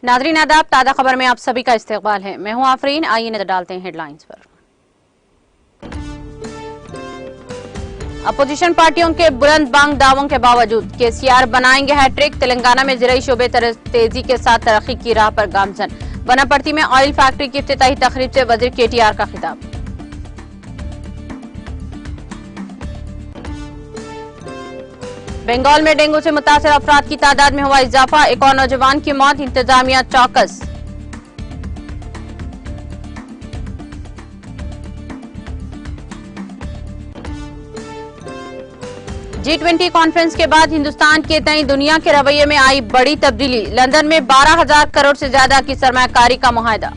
नाज़रीन आदाब, ताज़ा खबर में आप सभी का इस्तकबाल है। मैं हूं आफरीन। आइए नजर डालते हैं हेडलाइंस पर। अपोजिशन पार्टियों के बुलंद बांग दावों के बावजूद केसीआर बनाएंगे हैट्रिक। तेलंगाना में ज़राई शोबे तेजी के साथ तरक्की की राह पर गामजन। वनापर्ती में ऑयल फैक्ट्री की इफ्तिताही तकरीब से वजीर केटीआर का खिताब। बंगाल में डेंगू से मुतासर अफराद की तादाद में हुआ इजाफा। एक और नौजवान की मौत, इंतजामिया चौकस। G20 कॉन्फ्रेंस के बाद हिंदुस्तान के तई दुनिया के रवैये में आई बड़ी तब्दीली। लंदन में 12,000 करोड़ से ज्यादा की सरमायाकारी का मुआहदा।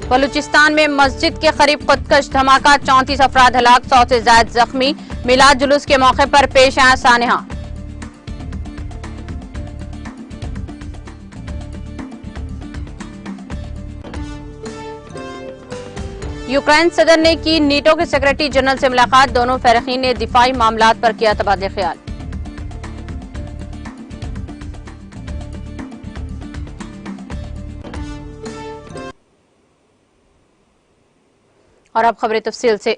बलूचिस्तान में मस्जिद के करीब खुदकश धमाका, 34 अफराद हलाक, 100 से ज्यादा जख्मी। मिलाद जुलूस के मौके पर पेश आया सानेहा। यूक्रेन सदर ने की नीटो के सेक्रेटरी जनरल से मुलाकात। दोनों फरीकीन ने दिफाई मामलात पर किया तबादला ख्याल। और अब खबरें तफसील से।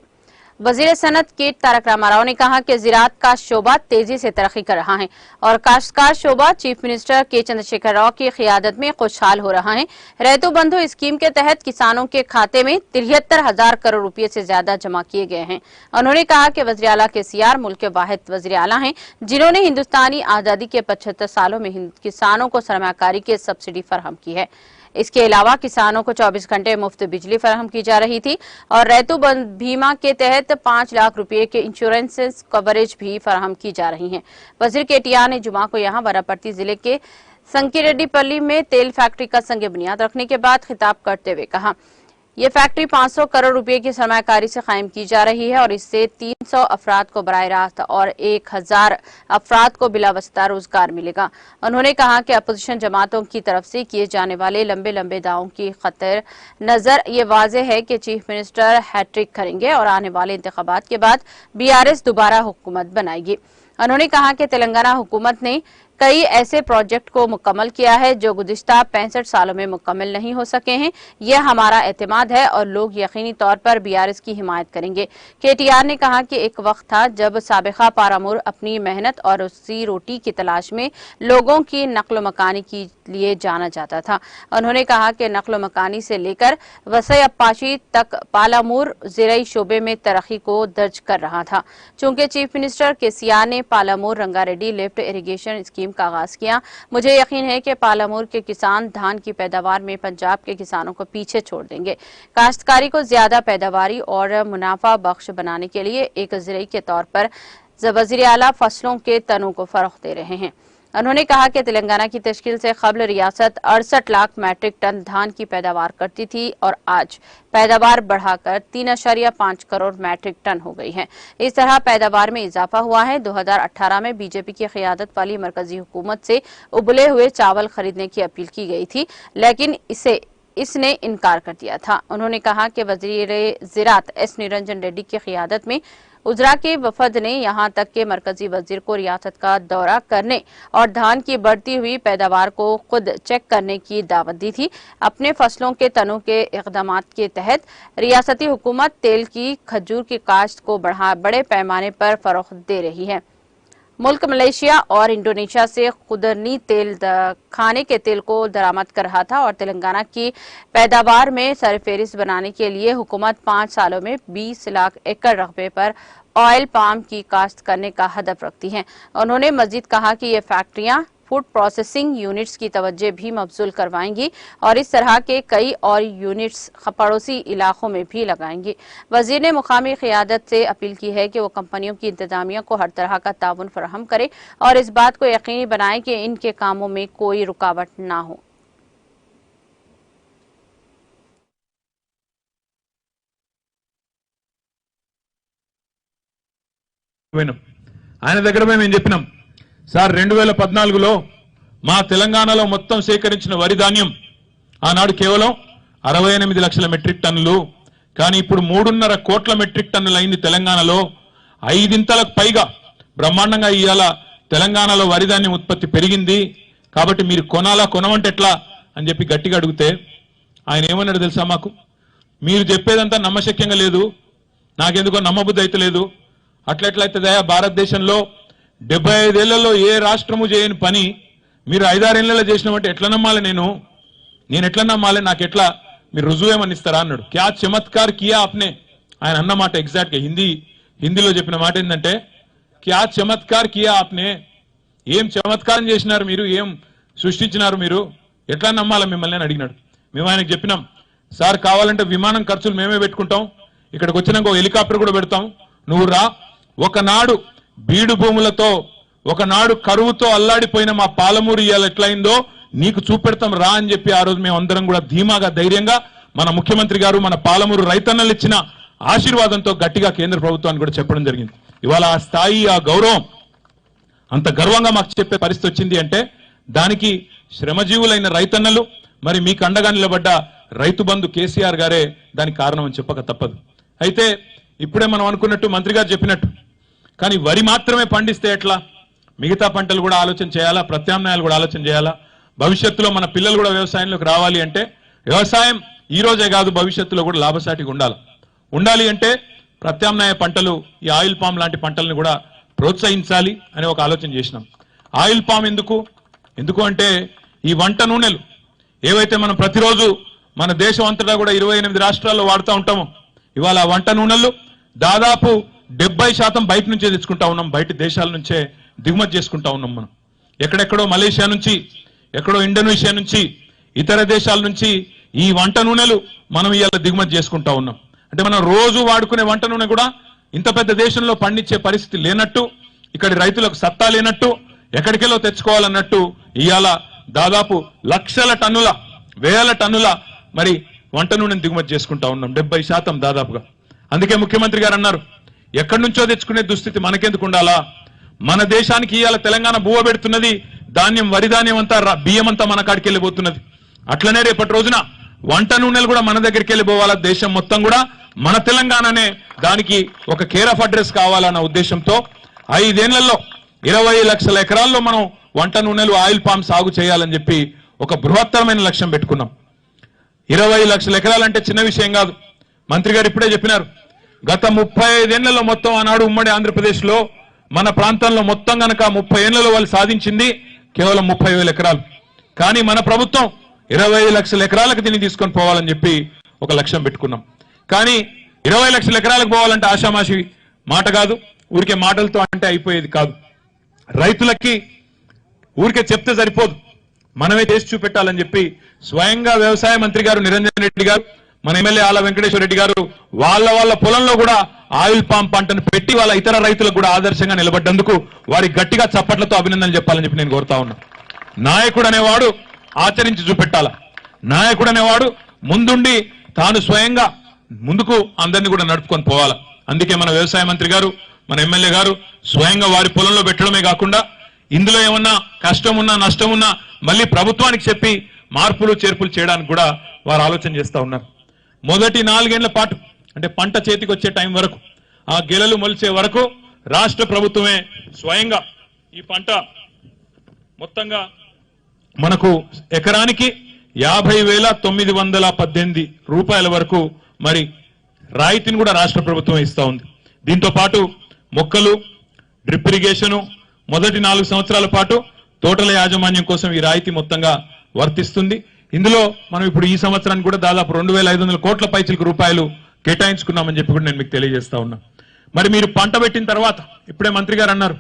वजीर सनत के तारक रामाराव ने कहा कि ज़राअत का शोबा तेजी से तरक्की कर रहा है और काश्तकार शोबा चीफ मिनिस्टर के चंद्रशेखर राव की क़ियादत में खुशहाल हो रहा है। रैतु बंधु स्कीम के तहत किसानों के खाते में 73,000 करोड़ रुपए से ज्यादा जमा किए गए हैं। उन्होंने कहा कि वज़ीर आला केसीआर मुल्क के वाहिद वज़ीर आला हैं जिन्होंने हिंदुस्तानी आज़ादी के 75 सालों में किसानों को सरमायाकारी की सब्सिडी फराहम की है। इसके अलावा किसानों को 24 घंटे मुफ्त बिजली फराहम की जा रही थी और रैतु बीमा के तहत 5 लाख रुपए के इंश्योरेंस कवरेज भी फराहम की जा रही है। वजीर केटीआर ने जुमा को यहां वनापर्ती जिले के संकीरेड्डीपल्ली में तेल फैक्ट्री का संग बुनियाद रखने के बाद खिताब करते हुए कहा, ये फैक्ट्री 500 करोड़ रुपए की सरमायाकारी से कायम की जा रही है और इससे 300 अफराद को बराह रास्त और 1000 अफराद को बिलावस्ता रोजगार मिलेगा। उन्होंने कहा कि अपोजिशन जमातों की तरफ से किए जाने वाले लंबे लंबे दावों की खतर नजर ये वाज़ेह है कि चीफ मिनिस्टर हैट्रिक करेंगे और आने वाले इंतखाबात के बाद बीआरएस दोबारा हुकूमत बनाएगी। उन्होंने कहा कि तेलंगाना हुकूमत ने कई ऐसे प्रोजेक्ट को मुकम्मल किया है जो गुज़िश्ता 65 सालों में मुकम्मल नहीं हो सके हैं। यह हमारा एतमाद है और लोग यकीनी तौर पर बीआरएस की हिमायत करेंगे। केटीआर ने कहा कि एक वक्त था जब साबिका पारामूर अपनी मेहनत और रोजी रोटी की तलाश में लोगों की नक्ल मकानी के लिए जाना जाता था। उन्होंने कहा कि नक्ल मकानी से लेकर वसई अप्पाशी तक पालामूर ज़राई शोबे में तरक्की को दर्ज कर रहा था। चूंकि चीफ मिनिस्टर केसीआर ने पालामूर रंगारेड्डी लिफ्ट इरिगेशन स्कीम का आगाज किया, मुझे यकीन है कि पालामूर के किसान धान की पैदावार में पंजाब के किसानों को पीछे छोड़ देंगे। काश्तकारी को ज्यादा पैदावारी और मुनाफा बख्श बनाने के लिए एक ज़राई के तौर पर वज़ीर आला फसलों के तनों को फरोग़ दे रहे हैं। उन्होंने कहा कि तेलंगाना की तश्कील से कबल रियासत 68 लाख मैट्रिक टन धान की पैदावार करती थी और आज पैदावार बढ़ाकर 3.5 करोड़ मैट्रिक टन हो गई है। इस तरह पैदावार में इजाफा हुआ है। 2018 में बीजेपी की क़ियादत वाली मरकजी हुकूमत से उबले हुए चावल खरीदने की अपील की गई थी, लेकिन इसने इनकार कर दिया था। उन्होंने कहा कि वज़ीर ज़राअत एस निरंजन रेड्डी की क़ियादत में उजरा के वफद ने यहां तक के मरकजी वजीर को रियासत का दौरा करने और धान की बढ़ती हुई पैदावार को खुद चेक करने की दावत दी थी। अपने फसलों के तनों के इक़दामात के तहत रियासती हुकूमत तेल की खजूर की काश्त को बड़े पैमाने पर फरोख्त दे रही है। मुल्क मलेशिया और इंडोनेशिया से खुदरनी तेल खाने के तेल को दरामद कर रहा था और तेलंगाना की पैदावार में सरफेरिस्त बनाने के लिए हुकूमत 5 सालों में 20 लाख एकड़ रकबे पर ऑयल पाम की काश्त करने का हदफ रखती है। उन्होंने मजीद कहा कि ये फैक्ट्रियां फूड प्रोसेसिंग यूनिट्स की तवज्जो भी मबजूल करवाएंगी और इस तरह के कई और यूनिट्स पड़ोसी इलाकों में भी लगाएंगी। वजीर ने मुकामी क़ियादत से अपील की है कि वो कंपनियों की इंतजामिया को हर तरह का ताउन फराहम करे और इस बात को यकीनी बनाए कि इनके कामों में कोई रुकावट ना हो। ఆయన దగ్గర మేము చెప్పినాం సార్ 2014లో మా తెలంగాణలో మొత్తం సేకరించిన వరి ధాన్యం ఆనాడు కేవలం 68 లక్షల మెట్రిక్ టన్నులు, కానీ ఇప్పుడు 3.5 కోట్ల మెట్రిక్ టన్నులు అయింది తెలంగాణలో। 5 ఇంతలకు పైగా బ్రహ్మాండంగా ఇవాళ తెలంగాణలో వరి ధాన్యం ఉత్పత్తి పెరిగింది కాబట్టి మీరు కొనమంటే ఎట్లా అని చెప్పి గట్టిగా అడిగితే ఆయన ఏమన్నాడు తెలుసా, మాకు మీరు చెప్పేదంతా నమ్మశక్యంగా లేదు, నాకెందుకో నమ్మబుద్ధి అయితే లేదు. అట్లెట్లయితే భారతదేశంలో 75 ఏళ్లలో ఏ రాష్ట్రము చేయని పని మీరు 5-6 ఏళ్లలో చేసినామంటే ఎట్లా నమ్మాలి, నేను ఎట్లా నమ్మాలి, నాకెట్లా మీరు రుజువేమని ఇస్తారా అన్నాడు. క్యా చమత్కార్ కియా ఆప్నే, ఆయన అన్న మాట ఎగ్జాక్ట్ గా హిందీలో చెప్పిన మాట ఏంటంటే క్యా చమత్కార్ కియా ఆప్నే, ఏం చమత్కారం చేసినారు మీరు, ఏం సృష్టించినారు మీరు, ఎట్లా నమ్మాలా మిమ్మల్ని అని అడిగినాడు. మేము ఆయనకు చెప్పినాం, సార్ కావాలంటే విమానం ఖర్చులు మేమే పెట్టుకుంటాం, ఇక్కడికి వచ్చినాక హెలికాప్టర్ కూడా పెడతాం, నువ్వు రా. ఒకనాడు బీడు భూములతో ఒకనాడు కరువుతో అల్లాడిపోయిన మా పాలమూరు ఇవాళ ఎట్లయిందో నీకు చూపెడతాం రా అని చెప్పి ఆ రోజు మేము అందరం కూడా ధీమాగా ధైర్యంగా మన ముఖ్యమంత్రి గారు మన పాలమూరు రైతన్నలు ఇచ్చిన ఆశీర్వాదంతో గట్టిగా కేంద్ర ప్రభుత్వాన్ని కూడా చెప్పడం జరిగింది. ఇవాళ ఆ స్థాయి ఆ గౌరవం అంత గర్వంగా మాకు చెప్పే పరిస్థితి వచ్చింది అంటే దానికి శ్రమజీవులైన రైతన్నలు మరి మీకు అండగా నిలబడ్డ రైతు బంధు కేసీఆర్ గారే దానికి కారణం అని చెప్పక తప్పదు. అయితే ఇప్పుడే మనం అనుకున్నట్టు మంత్రి గారు చెప్పినట్టు కానీ వరి మాత్రమే పండిస్తే ఎట్లా, మిగతా పంటలు కూడా ఆలోచన చేయాలా, ప్రత్యామ్నాయాలు కూడా ఆలోచన చేయాలా. భవిష్యత్తులో మన పిల్లలు కూడా వ్యవసాయంలోకి రావాలి అంటే వ్యవసాయం ఈ రోజే కాదు భవిష్యత్తులో కూడా లాభసాటిగా ఉండాలి అంటే ప్రత్యామ్నాయ పంటలు ఈ ఆయిల్ పామ్ లాంటి పంటలను కూడా ప్రోత్సహించాలి అని ఒక ఆలోచన చేసినాం. ఆయిల్ పామ్ ఎందుకు అంటే ఈ వంట నూనెలు ఏవైతే మనం ప్రతిరోజు మన దేశం అంతటా కూడా 28 రాష్ట్రాల్లో వాడుతూ ఉంటామో ఇవాళ వంట నూనెలు దాదాపు 70% బయట నుంచే తెచ్చుకుంటా ఉన్నాం, బయట దేశాల నుంచే దిగుమతి చేసుకుంటా ఉన్నాం. మనం ఎక్కడెక్కడో మలేషియా నుంచి, ఎక్కడో ఇండోనేషియా నుంచి, ఇతర దేశాల నుంచి ఈ వంట నూనెలు మనం ఇవాళ దిగుమతి చేసుకుంటా ఉన్నాం. అంటే మనం రోజు వాడుకునే వంట నూనె కూడా ఇంత పెద్ద దేశంలో పండించే పరిస్థితి లేనట్టు, ఇక్కడి రైతులకు సత్తా లేనట్టు, ఎక్కడికెళ్ళో తెచ్చుకోవాలన్నట్టు ఇవాళ దాదాపు లక్షల టన్నుల వేల టన్నుల మరి వంట నూనెను దిగుమతి చేసుకుంటా ఉన్నాం, 70% దాదాపుగా. అందుకే ముఖ్యమంత్రి గారు అన్నారు ఎక్కడి నుంచో తెచ్చుకునే దుస్థితి మనకెందుకు ఉండాలా, మన దేశానికి ఇవాళ తెలంగాణ బువ్వ పెడుతున్నది ధాన్యం, వరి ధాన్యం అంతా బియ్యం అంతా మన కాడికి వెళ్ళిపోతున్నది. అట్లనే రేపటి రోజున వంట నూనెలు కూడా మన దగ్గరికి వెళ్ళిపోవాలా, దేశం మొత్తం కూడా మన తెలంగాణనే దానికి ఒక కేర్ ఆఫ్ అడ్రస్ కావాలన్న ఉద్దేశంతో 5 ఏళ్లలో 20 లక్షల ఎకరాల్లో మనం వంట నూనెలు ఆయిల్ పామ్ సాగు చేయాలని చెప్పి ఒక బృహత్తరమైన లక్ష్యం పెట్టుకున్నాం. 20 లక్షల ఎకరాలంటే చిన్న విషయం కాదు. మంత్రి గారు ఇప్పుడే చెప్పినారు గత 35 ఏళ్లలో మొత్తం ఆనాడు ఉమ్మడి ఆంధ్రప్రదేశ్ లో మన ప్రాంతంలో మొత్తం గనక 30 ఏళ్లలో వాళ్ళు సాధించింది కేవలం 30,000 ఎకరాలు. కానీ మన ప్రభుత్వం 20 లక్షల ఎకరాలకు దీన్ని తీసుకొని పోవాలని చెప్పి ఒక లక్ష్యం పెట్టుకున్నాం. కానీ 20 లక్షల ఎకరాలకు పోవాలంటే ఆషామాషి మాట కాదు, ఊరికే మాటలతో అంటే అయిపోయేది కాదు. రైతులకి ఊరికే చెప్తే సరిపోదు, మనమే చేసి చూపెట్టాలని చెప్పి స్వయంగా వ్యవసాయ మంత్రి గారు నిరంజన్ రెడ్డి గారు, మన ఎమ్మెల్యే ఆల వెంకటేశ్వర రెడ్డి గారు వాళ్ళ పొలంలో కూడా ఆయిల్ పామ్ పంటను పెట్టి వాళ్ళ ఇతర రైతులకు కూడా ఆదర్శంగా నిలబడ్డందుకు వారి గట్టిగా చప్పట్లతో అభినందనలు చెప్పాలని చెప్పి నేను కోరుతా ఉన్నా. నాయకుడు అనేవాడు ఆచరించి చూపెట్టాల, నాయకుడు అనేవాడు ముందుండి తాను స్వయంగా ముందుకు అందరినీ కూడా నడుపుకొని పోవాలా. అందుకే మన వ్యవసాయ మంత్రి గారు, మన ఎమ్మెల్యే గారు స్వయంగా వారి పొలంలో పెట్టడమే కాకుండా ఇందులో ఏమన్నా కష్టం ఉన్నా నష్టం ఉన్నా మళ్ళీ ప్రభుత్వానికి చెప్పి మార్పులు చేర్పులు చేయడానికి కూడా వారు ఆలోచన చేస్తా ఉన్నారు. మొదటి 4 ఏళ్ల పాటు అంటే పంట చేతికి వచ్చే టైం వరకు, ఆ గెలలు మొలిచే వరకు రాష్ట్ర ప్రభుత్వమే స్వయంగా ఈ పంట మొత్తంగా మనకు ఎకరానికి 50,918 రూపాయల వరకు మరి రాయితీని కూడా రాష్ట్ర ప్రభుత్వం ఇస్తా ఉంది. దీంతో పాటు మొక్కలు, డ్రిప్ ఇరిగేషను మొదటి 4 సంవత్సరాల పాటు తోటల యాజమాన్యం కోసం ఈ రాయితీ మొత్తంగా వర్తిస్తుంది. ఇందులో మనం ఇప్పుడు ఈ సంవత్సరానికి కూడా దాదాపు 2,500 కోట్ల పైచిలకు రూపాయలు కేటాయించుకున్నామని చెప్పి కూడా నేను మీకు తెలియజేస్తా ఉన్నా. మరి మీరు పంట పెట్టిన తర్వాత ఇప్పుడే మంత్రి గారు అన్నారు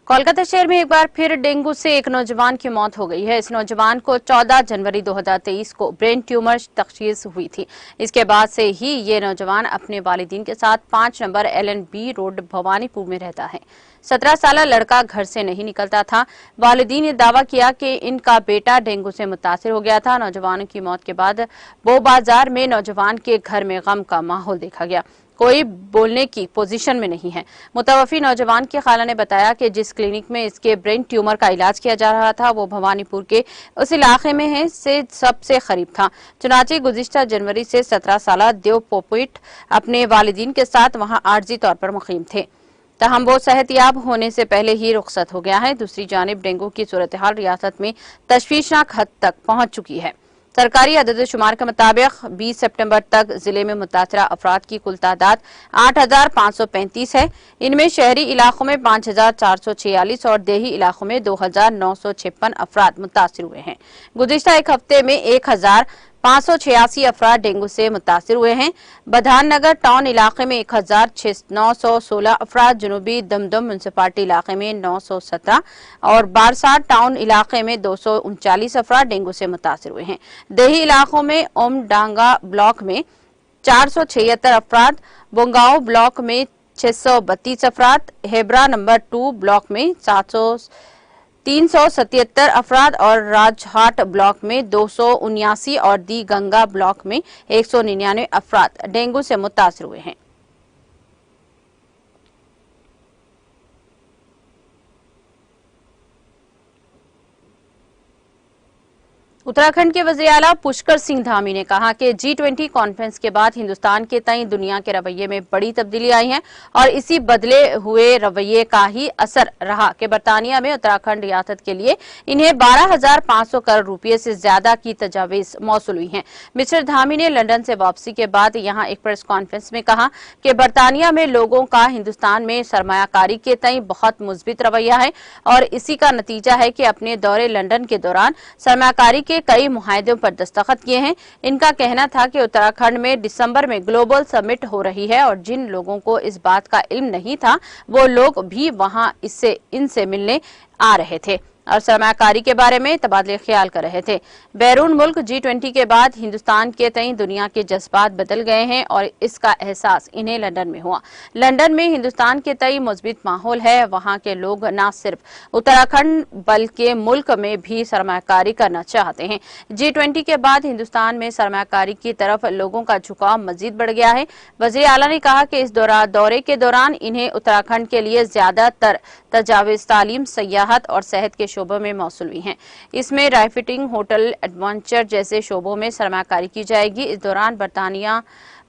कोलकाता शहर में एक बार फिर डेंगू से एक नौजवान की मौत हो गई है। इस नौजवान को 14 जनवरी 2023 को ब्रेन ट्यूमर तशखीस हुई थी। इसके बाद से ही ये नौजवान अपने वालिदीन के साथ 5 नंबर LNB रोड भवानीपुर में रहता है। 17 साल लड़का घर से नहीं निकलता था। वालिदीन ने दावा किया कि इनका बेटा डेंगू से मुतासिर हो गया था। नौजवान की मौत के बाद बो बाजार में नौजवान के घर में गम का माहौल देखा गया। कोई बोलने की पोजीशन में नहीं है। मुतवफी नौजवान की खाला ने बताया कि जिस क्लिनिक में इसके ब्रेन ट्यूमर का इलाज किया जा रहा था वो भवानीपुर के उस इलाके में है से सबसे करीब था। चुनाचे गुज़िश्ता जनवरी से 17 साल देव पोपिट अपने वालिदीन के साथ वहां आर्जी तौर पर मुकीम थे, तहम वो सेहतयाब होने से पहले ही रुखसत हो गया है। दूसरी जानिब डेंगू की सूरत हाल रियासत में तशवीशनाक हद तक पहुंच चुकी है। सरकारी अदद शुमार के मुताबिक 20 सितंबर तक जिले में मुतासरा अफराद की कुल तादाद 8,535 है। इनमें शहरी इलाकों में 5,446 और देही इलाकों में 2,956 अफराद मुतासर हुए हैं। गुज़िश्ता एक हफ्ते में 1,586 अफराद डेंगू से मुतासर हुए हैं। बधान नगर टाउन इलाके में 1,916 अफराद, जनूबी दमदम म्यूनसिपालिटी इलाके में 917 और बारसात टाउन इलाके में 239 अफराद डेंगू से मुतासर हुए हैं। देही इलाकों में ओमडांगा ब्लॉक में 476 अफराद, बोंगाओ ब्लॉक में 632 अफराद, हेबरा नंबर 2 ब्लॉक में 377 अफराद और राजहाट ब्लॉक में 279 और दी गंगा ब्लॉक में 199 अफराद डेंगू से मुतासर हुए हैं। उत्तराखंड के वज़ीर आला पुष्कर सिंह धामी ने कहा कि G20 कॉन्फ्रेंस के बाद हिंदुस्तान के तई दुनिया के रवैये में बड़ी तब्दीली आई है और इसी बदले हुए रवैये का ही असर रहा कि बरतानिया में उत्तराखंड रियासत के लिए इन्हें 12,500 करोड़ रुपये से ज्यादा की तजावीज मौसूल हुई हैं। मिस्टर धामी ने लंदन से वापसी के बाद यहां एक प्रेस कॉन्फ्रेंस में कहा कि बरतानिया में लोगों का हिंदुस्तान में सरमायाकारी के तई बहुत मुस्बित रवैया है और इसी का नतीजा है कि अपने दौरे लंदन के दौरान सरमायाकारी के कई मुआहदों पर दस्तखत किए हैं। इनका कहना था कि उत्तराखंड में दिसंबर में ग्लोबल समिट हो रही है और जिन लोगों को इस बात का इल्म नहीं था वो लोग भी वहां इनसे मिलने आ रहे थे और सरमायाकारी के बारे में तबादले ख्याल कर रहे थे। बैरून मुल्क G20 के बाद हिंदुस्तान के तई दुनिया के जज्बात बदल गए हैं और इसका एहसास इन्हें लंदन में हुआ। लंदन में हिंदुस्तान के तई मुस्बित माहौल है। वहां के लोग न सिर्फ उत्तराखंड बल्कि मुल्क में भी सरमायाकारी करना चाहते हैं। G20 के बाद हिंदुस्तान में सरमायाकारी की तरफ लोगों का झुकाव मजीद बढ़ गया है। वज़ीर आला ने कहा कि इस दौरे के दौरान इन्हें उत्तराखंड के लिए ज्यादातर तजावीज तालीम, सयाहत और सेहत के शोबों में मौसूल हुई हैं। इसमें राइफिटिंग, होटल, एडवेंचर जैसे शोबों में सरमायाकारी की जाएगी। इस दौरान बरतानिया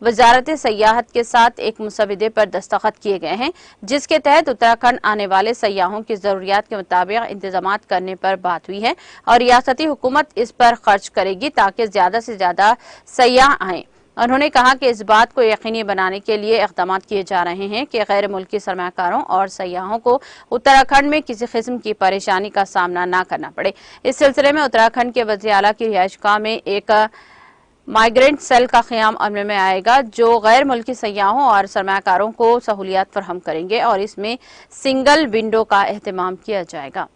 वजारत सयाहत के साथ एक मुसविदे पर दस्तखत किए गए हैं जिसके तहत उत्तराखंड आने वाले सयाहों की जरूरियात के मुताबिक इंतजामात करने पर बात हुई है और रियासती हुकूमत इस पर खर्च करेगी ताकि ज्यादा से ज्यादा सयाह आएं। उन्होंने कहा कि इस बात को यकीनी बनाने के लिए इक़दाम किए जा रहे हैं कि गैर मुल्की सरमायाकारों और सयाहों को उत्तराखंड में किसी किस्म की परेशानी का सामना न करना पड़े। इस सिलसिले में उत्तराखंड के वज़ीर आला की रिहाइशगाह में एक माइग्रेंट सेल का क़याम अमल में आएगा जो गैर मुल्की सयाहों और सरमायाकारों को सहूलियात फराहम करेंगे और इसमें सिंगल विंडो का एहतमाम किया जाएगा।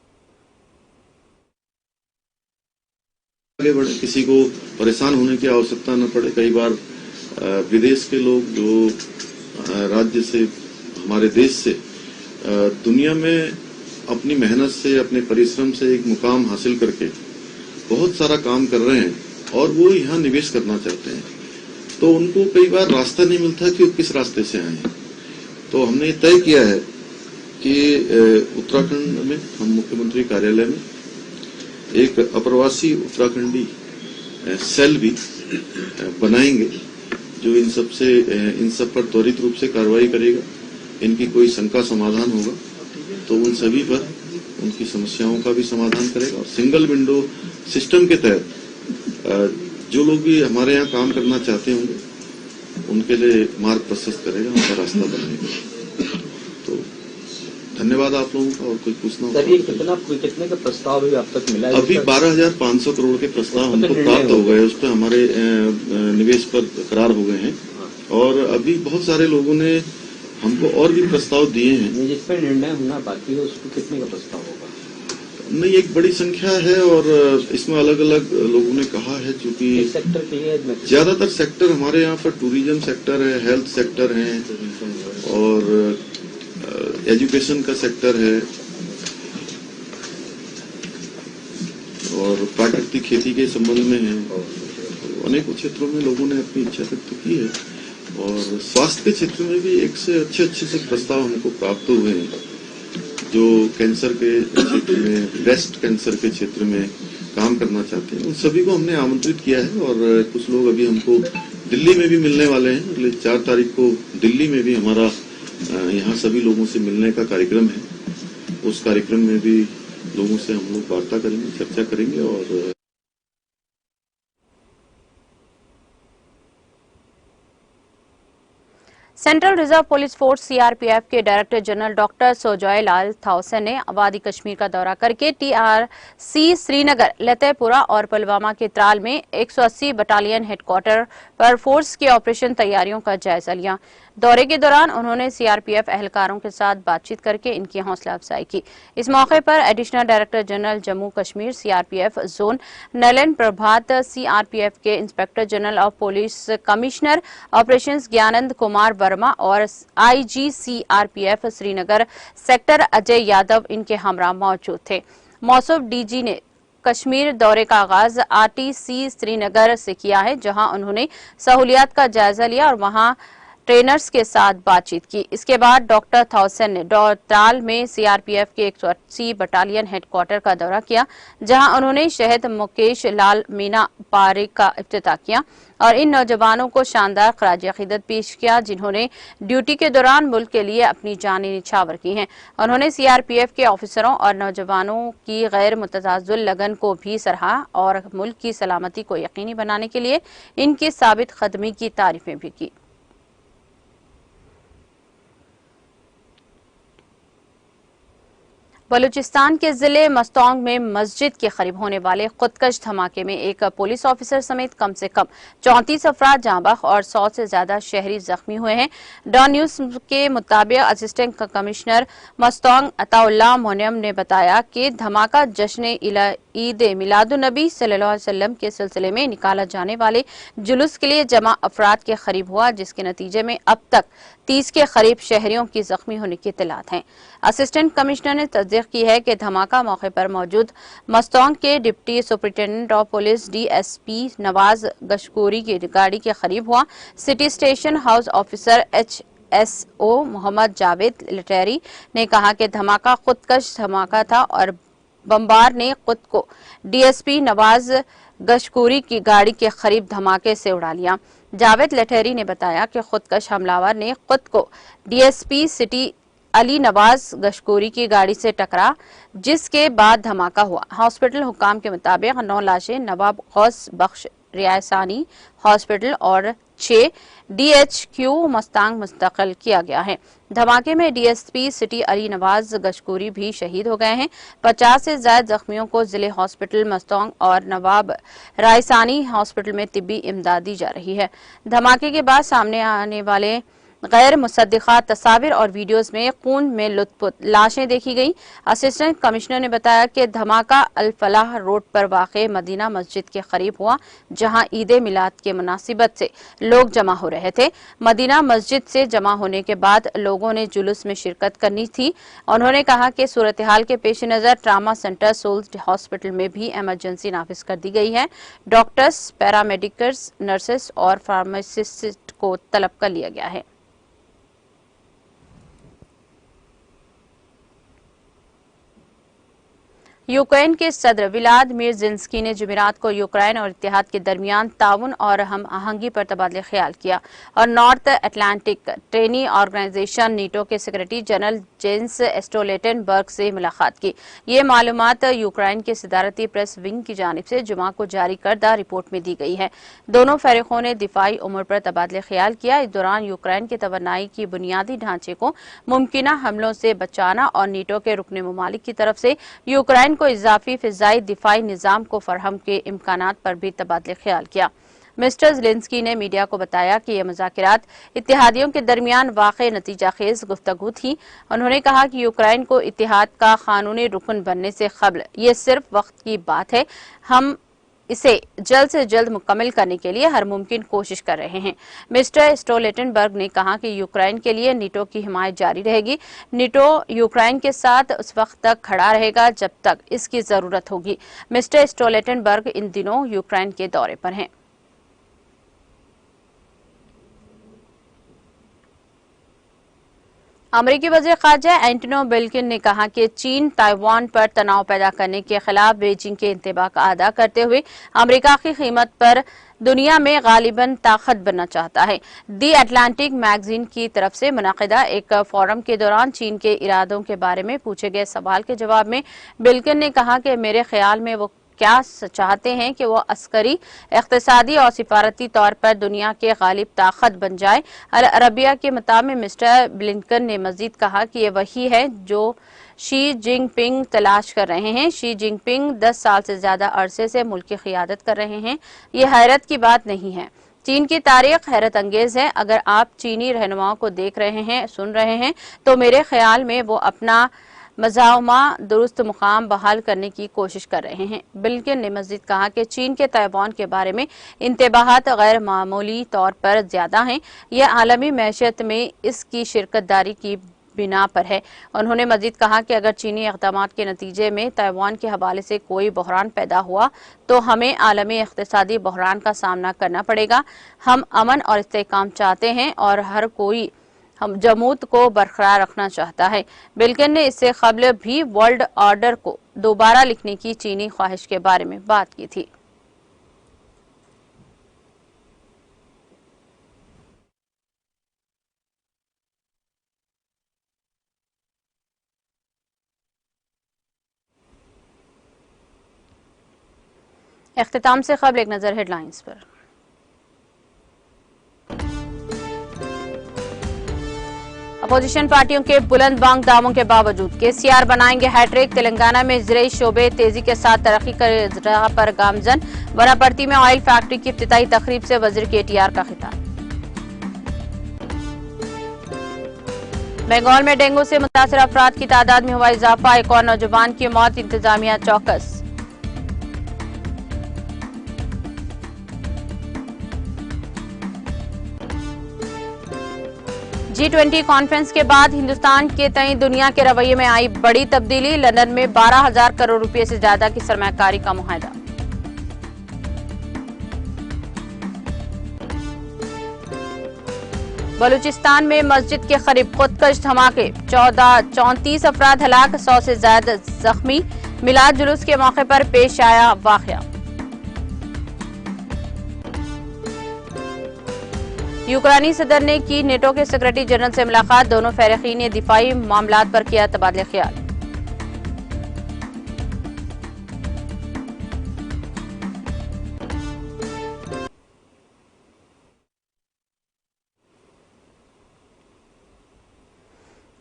आगे बढ़े, किसी को परेशान होने की आवश्यकता न पड़े। कई बार विदेश के लोग जो राज्य से, हमारे देश से दुनिया में अपनी मेहनत से, अपने परिश्रम से एक मुकाम हासिल करके बहुत सारा काम कर रहे हैं और वो यहाँ निवेश करना चाहते हैं, तो उनको कई बार रास्ता नहीं मिलता कि वो किस रास्ते से आए हैं। तो हमने ये तय किया है कि उत्तराखंड में हम मुख्यमंत्री कार्यालय में एक अप्रवासी उत्तराखंडी सेल भी बनाएंगे जो इन सब पर त्वरित रूप से कार्रवाई करेगा। इनकी कोई शंका समाधान होगा तो उन सभी पर उनकी समस्याओं का भी समाधान करेगा और सिंगल विंडो सिस्टम के तहत जो लोग भी हमारे यहाँ काम करना चाहते होंगे उनके लिए मार्ग प्रशस्त करेगा, उनका रास्ता बनाएगा। तो धन्यवाद आप लोगों का। और कोई पूछना होगा? कितने का प्रस्ताव भी आप तक मिला है? अभी 12,500 करोड़ के प्रस्ताव हमको प्राप्त हो गए, उस पर हमारे निवेश पर करार हो गए हैं और अभी बहुत सारे लोगों ने हमको और भी प्रस्ताव दिए हैं। जिस पर निर्णय होना बाकी है उसको कितने का प्रस्ताव होगा? नहीं, एक बड़ी संख्या है और इसमें अलग अलग लोगों ने कहा है क्योंकि सेक्टर के लिए ज्यादातर सेक्टर हमारे यहाँ पर टूरिज्म सेक्टर है, हेल्थ सेक्टर है और एजुकेशन का सेक्टर है और प्राकृतिक खेती के संबंध में है। अनेकों क्षेत्रों में लोगों ने अपनी इच्छा व्यक्त की है और स्वास्थ्य के क्षेत्र में भी एक से अच्छे से प्रस्ताव हमको प्राप्त हुए हैं। जो कैंसर के क्षेत्र में, ब्रेस्ट कैंसर के क्षेत्र में काम करना चाहते हैं, उन सभी को हमने आमंत्रित किया है और कुछ लोग अभी हमको दिल्ली में भी मिलने वाले हैं। अगले 4 तारीख को दिल्ली में भी हमारा यहाँ सभी लोगों से मिलने का कार्यक्रम है। उस कार्यक्रम में भी लोगों से हम लोग वार्ता करेंगे, चर्चा करेंगे। और central reserve police force CRPF के डायरेक्टर जनरल डॉक्टर सोजॉय लाल थाउसेन ने आबादी कश्मीर का दौरा करके टीआरसी श्रीनगर, लतेपुरा और पुलवामा के त्राल में 180 बटालियन हेडक्वार्टर पर फोर्स की ऑपरेशन तैयारियों का जायजा लिया। दौरे के दौरान उन्होंने सीआरपीएफ एहलकारों के साथ बातचीत करके इनकी हौसला अफजाई की। इस मौके पर additional director general Jammu Kashmir CRPF zone Nalin Prabhat, CRPF के inspector general of police commissioner operations Gyanand Kumar Verma और IG CRPF Srinagar sector Ajay Yadav इनके हमरा मौजूद थे। मौसूफ डीजी ने कश्मीर दौरे का आगाज आरटीसी श्रीनगर से किया है, जहां उन्होंने सहूलियात का जायजा लिया और वहां ट्रेनर्स के साथ बातचीत की। इसके बाद डॉक्टर थाउसेन ने त्राल में सीआरपीएफ के 180 बटालियन हेडक्वार्टर का दौरा किया, जहां उन्होंने शहीद मुकेश लाल मीना पारिक का इफ्तिताह किया और इन नौजवानों को शानदार खराज अकीदत पेश किया, जिन्होंने ड्यूटी के दौरान मुल्क के लिए अपनी जानें निछावर की हैं। उन्होंने सीआरपीएफ के ऑफिसरों और नौजवानों की गैर मुतज़ाज़ुल लगन को भी सराहा और मुल्क की सलामती को यकीनी बनाने के लिए इनकी साबित खदमी की तारीफें भी की। बलूचिस्तान के जिले मस्तौंग में मस्जिद के करीब होने वाले खुदकश धमाके में एक पुलिस ऑफिसर समेत कम से कम 34 अफराद जाँ बहक और 100 से ज्यादा शहरी जख्मी हुए हैं। डॉन न्यूज के मुताबिक असिस्टेंट कमिश्नर मस्तौंग अताउल्लाह मोनियम ने बताया कि धमाका जश्न ईद मिलादुन्नबी सल्लल्लाहु अलैहि वसल्लम के सिलसिले में निकाला जाने वाले जुलूस के लिए जमा अफराद के करीब हुआ, जिसके नतीजे में अब तक 30 के करीब शहरियों की जख्मी होने की इत्तलात हैं। असिस्टेंट कमिश्नर ने तस्दीक की है कि धमाका मौके पर मौजूद मस्तौंग के deputy superintendent of police DSP Nawaz Gashkori की गाड़ी के करीब हुआ। City station house officer HSO Mohammad Javed Lateri ने कहा कि धमाका खुदकश धमाका था और बमबार ने खुद को डीएसपी नवाज गशकोरी की गाड़ी के करीब धमाके से उड़ा लिया। जावेद लटेरी ने बताया कि खुदकश हमलावर ने खुद को डीएसपी सिटी अली नवाज गशकोरी की गाड़ी से टकरा, जिसके बाद धमाका हुआ। हॉस्पिटल हुकाम के मुताबिक 9 लाशें नवाब गौस बख्श रियासानी हॉस्पिटल और 6 DHQ मस्तांग मुंतकिल किया गया है। धमाके में डीएसपी सिटी अली नवाज गशकोरी भी शहीद हो गए हैं। 50 से ज्यादा जख्मियों को जिले हॉस्पिटल मस्तौंग और नवाब रायसानी हॉस्पिटल में तिब्बी इमदाद दी जा रही है। धमाके के बाद सामने आने वाले गैर मुसद्दिक़ा तस्वीर और वीडियोस में खून में लुत्फ़ लाशें देखी गई। असिस्टेंट कमिश्नर ने बताया कि धमाका अल फलाह रोड पर वाक़े मदीना मस्जिद के करीब हुआ, जहां ईद मिलाद के मुनासिबत से लोग जमा हो रहे थे। मदीना मस्जिद से जमा होने के बाद लोगों ने जुलूस में शिरकत करनी थी। उन्होंने कहा कि सूरत हाल के पेश नज़र ट्रामा सेंटर सोल्स हॉस्पिटल में भी एमरजेंसी नाफिज कर दी गई है। डॉक्टर्स, पैरामेडिकर्स, नर्सेस और फार्मासिस्ट को तलब कर लिया गया है। यूक्रेन के सदर व्लादिमीर ज़ेलेंस्की ने जुमेरात को यूक्रेन और इत्तेहाद के दरमियान ताउन और हम आहंगी पर तबादला ख्याल किया और नॉर्थ अटलांटिक ट्रेनी ऑर्गेनाइजेशन नीटो के सेक्रेटरी जनरल जेंस स्टोल्टेनबर्ग से मुलाकात की। ये मालूमात यूक्रेन के सदारती प्रेस विंग की जानिब से जुमा को जारी करदा रिपोर्ट में दी गई है। दोनों फरीकों ने दिफाई उमूर पर तबादला ख्याल किया। इस दौरान यूक्रेन की तवानाई की बुनियादी ढांचे को मुमकिना हमलों से बचाना और नीटो के रुकने ममालिक की तरफ से यूक्रेन को इजाफी फिजाई दिफाई निजाम को फरहम के इम्कानात पर भी तबादला ख्याल किया। मिस्टर ज़ेलेंस्की ने मीडिया को बताया कि ये मुज़ाकिरात इत्तेहादियों के दरमियान वाक़ई नतीजा खेज गुफ्तगू थी। उन्होंने कहा कि यूक्रेन को इत्तेहाद का कानूनी रुकन बनने से कबल ये सिर्फ वक्त की बात है। हम इसे जल्द से जल्द मुकम्मल करने के लिए हर मुमकिन कोशिश कर रहे हैं। मिस्टर स्टोल्टेनबर्ग ने कहा कि यूक्रेन के लिए नीटो की हिमायत जारी रहेगी। नीटो यूक्रेन के साथ उस वक्त तक खड़ा रहेगा जब तक इसकी जरूरत होगी। मिस्टर स्टोल्टेनबर्ग इन दिनों यूक्रेन के दौरे पर हैं। अमरीकी वज़ीर ख़ारजा एंटनी ब्लिंकन ने कहा कि चीन ताइवान पर तनाव पैदा करने के खिलाफ बीजिंग के इंतबा का अदा करते हुए अमरीका की कीमत पर दुनिया में गालिबन ताकत बनना चाहता है। दी अटलांटिक मैगजीन की तरफ से मुनक़िदा एक फोरम के दौरान चीन के इरादों के बारे में पूछे गए सवाल के जवाब में ब्लिंकन ने कहा कि मेरे ख्याल में वो क्या चाहते हैं कि वो अस्करी, इक़्तिसादी और सिफारती तौर पर दुनिया के गालिब ताकत बन जाए। अल अरबिया के मुताबिक मिस्टर ब्लिंकन ने मजीद कहा कि ये वही है जो शी जिनपिंग तलाश कर रहे हैं। शी जिनपिंग 10 साल से ज्यादा अरसे से मुल्क की क़ियादत कर रहे हैं। ये हैरत की बात नहीं है। चीन की तारीख हैरत अंगेज है। अगर आप चीनी रहनुमाओं को देख रहे हैं, सुन रहे हैं, तो मेरे ख्याल में वो अपना मज़ाहमा दुरुस्त मुकाम बहाल करने की कोशिश कर रहे हैं। ब्लिंकन ने मज़ीद कहा कि चीन के ताइवान के बारे में इंतबाहात गैर मामूली तौर पर ज्यादा हैं। यह आलमी मैशत में इसकी शिरकतदारी की बिना पर है। उन्होंने मजीद कहा कि अगर चीनी इक़दाम के नतीजे में ताइवान के हवाले से कोई बहरान पैदा हुआ तो हमें आलमी इक़्तिसादी बहरान का सामना करना पड़ेगा। हम अमन और इस्तेहकाम चाहते हैं और हर कोई हम जमूत को बरकरार रखना चाहता है। ब्लिंकन ने इससे कबल भी वर्ल्ड ऑर्डर को दोबारा लिखने की चीनी ख्वाहिश के बारे में बात की थी। इख्तिताम से कबल एक नजर हेडलाइंस पर। अपोजिशन पार्टियों के बुलंद बांग दावों के बावजूद केसीआर बनाएंगे हैट्रिक। तेलंगाना में ज़राई शोबे तेजी के साथ तरक्की कर रहा पर गामजन। वनापर्ती में ऑयल फैक्ट्री की इफ्तिताई तकरीब से वजीर केटीआर का खिताब। बंगाल में डेंगू से मुतासर अफराद की तादाद में हुआ इजाफा। एक और नौजवान की मौत, इंतजामिया चौकस। G20 कॉन्फ्रेंस के बाद हिंदुस्तान के तई दुनिया के रवैये में आई बड़ी तब्दीली। लंदन में 12,000 करोड़ रुपए से ज्यादा की सरमायाकारी का मुआहदा। बलूचिस्तान में मस्जिद के करीब खुदकश धमाके, 34 अफराद हलाक, 100 से ज्यादा जख्मी। मिलाद जुलूस के मौके पर पेश आया वाकया। यूक्रेनी सदर ने की नेटो के सेक्रेटरी जनरल से मुलाकात। दोनों फरीकीन ने दिफाई मामलात पर किया तबादला ख्याल।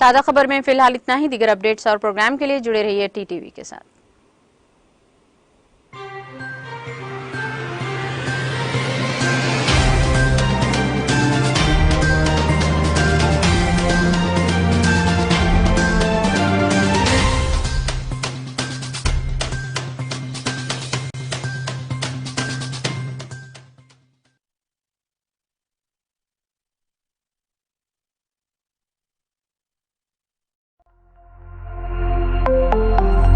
ताज़ा खबर में फिलहाल इतना ही। दीगर अपडेट्स और प्रोग्राम के लिए जुड़े रहिए टीटीवी के साथ।